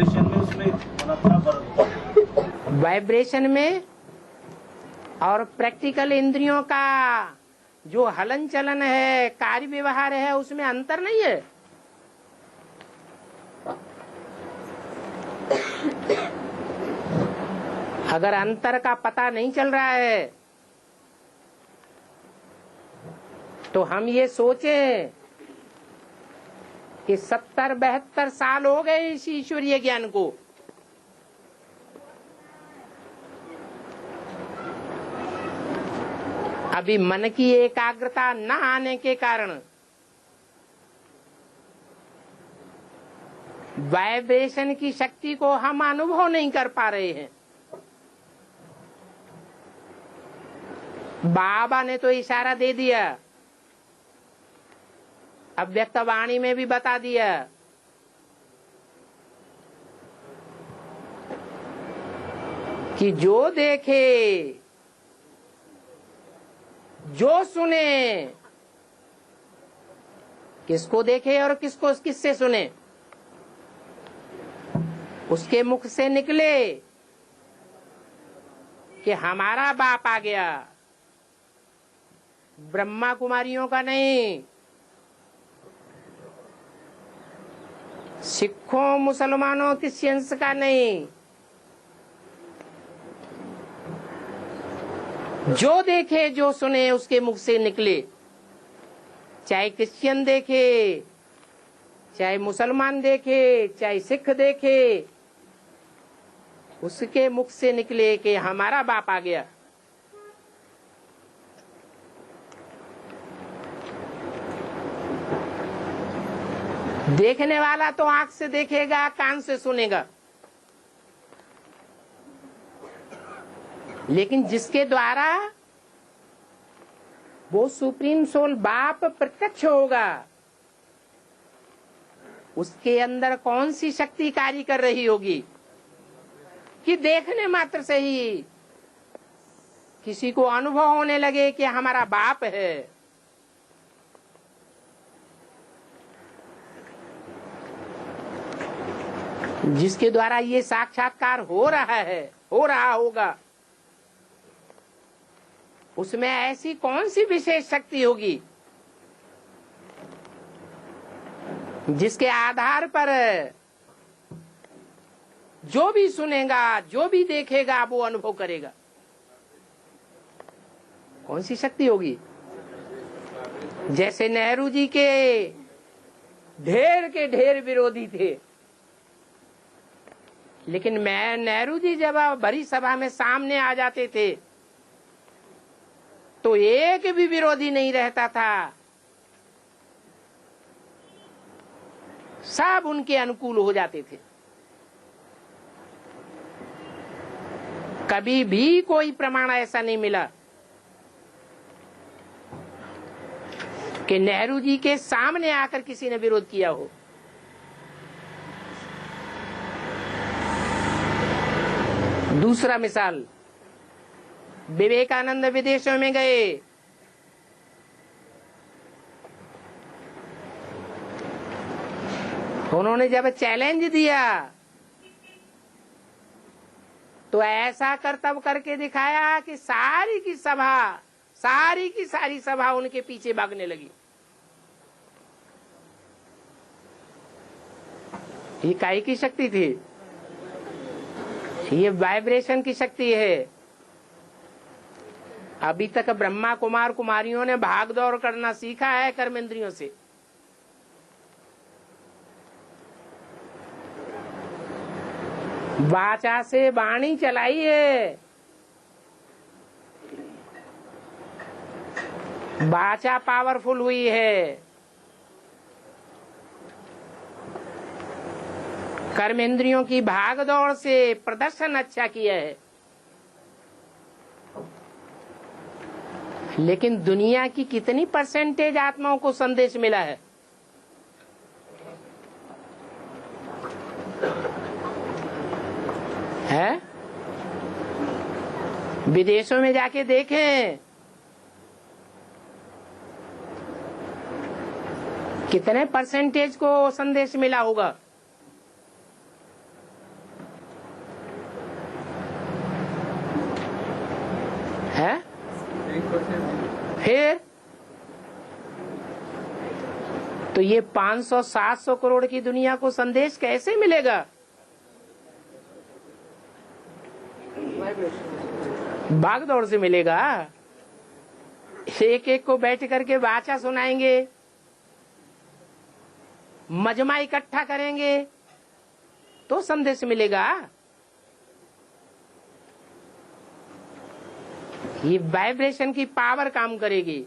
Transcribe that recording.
Vibration में उसमें होना थोड़ा फर्क होता है। वाइब्रेशन में और प्रैक्टिकल इंद्रियों का जो हलन चलन है, कार्य व्यवहार है, उसमें अंतर नहीं है। अगर अंतर का पता नहीं चल रहा है तो हम ये सोचें कि 70-72 साल हो गए इस ईश्वरीय ज्ञान को, अभी मन की एकाग्रता न आने के कारण वाइब्रेशन की शक्ति को हम अनुभव नहीं कर पा रहे हैं। बाबा ने तो इशारा दे दिया, अव्यक्त वाणी में भी बता दिया कि जो देखे, जो सुने, किसको देखे और किसको किससे सुने, उसके मुख से निकले कि हमारा बाप आ गया। ब्रह्मा कुमारियों का नहीं, सिखों मुसलमानों क्रिश्चियंस का नहीं, जो देखे जो सुने उसके मुख से निकले। चाहे क्रिश्चियन देखे, चाहे मुसलमान देखे, चाहे सिख देखे, उसके मुख से निकले कि हमारा बाप आ गया। देखने वाला तो आंख से देखेगा, कान से सुनेगा, लेकिन जिसके द्वारा वो सुप्रीम सोल बाप प्रत्यक्ष होगा, उसके अंदर कौन सी शक्ति कार्य कर रही होगी कि देखने मात्र से ही किसी को अनुभव होने लगे कि हमारा बाप है। जिसके द्वारा ये साक्षात्कार हो रहा है, हो रहा होगा, उसमें ऐसी कौन सी विशेष शक्ति होगी जिसके आधार पर जो भी सुनेगा, जो भी देखेगा, वो अनुभव करेगा। कौन सी शक्ति होगी? जैसे नेहरू जी के ढेर विरोधी थे, लेकिन मैं नेहरू जी जब बड़ी सभा में सामने आ जाते थे तो एक भी विरोधी नहीं रहता था, सब उनके अनुकूल हो जाते थे। कभी भी कोई प्रमाण ऐसा नहीं मिला कि नेहरू जी के सामने आकर किसी ने विरोध किया हो। दूसरा मिसाल, विवेकानंद विदेशों में गए, उन्होंने जब चैलेंज दिया तो ऐसा करतब करके दिखाया कि सारी की सारी सभा उनके पीछे भागने लगी। ये काहे की शक्ति थी? ये वाइब्रेशन की शक्ति है। अभी तक ब्रह्मा कुमार कुमारियों ने भाग दौड़ करना सीखा है कर्मेंद्रियों से, वाचा से वाणी चलाई है, वाचा पावरफुल हुई है, कर्मेंद्रियों की भाग दौड़ से प्रदर्शन अच्छा किया है। लेकिन दुनिया की कितनी परसेंटेज आत्माओं को संदेश मिला है? विदेशों में जाके देखें, कितने परसेंटेज को संदेश मिला होगा? फिर तो ये 500-700 करोड़ की दुनिया को संदेश कैसे मिलेगा? भाग दौड़ से मिलेगा। एक एक को बैठ करके वाचा सुनाएंगे, मजमा इकट्ठा करेंगे तो संदेश मिलेगा। ये वाइब्रेशन की पावर काम करेगी।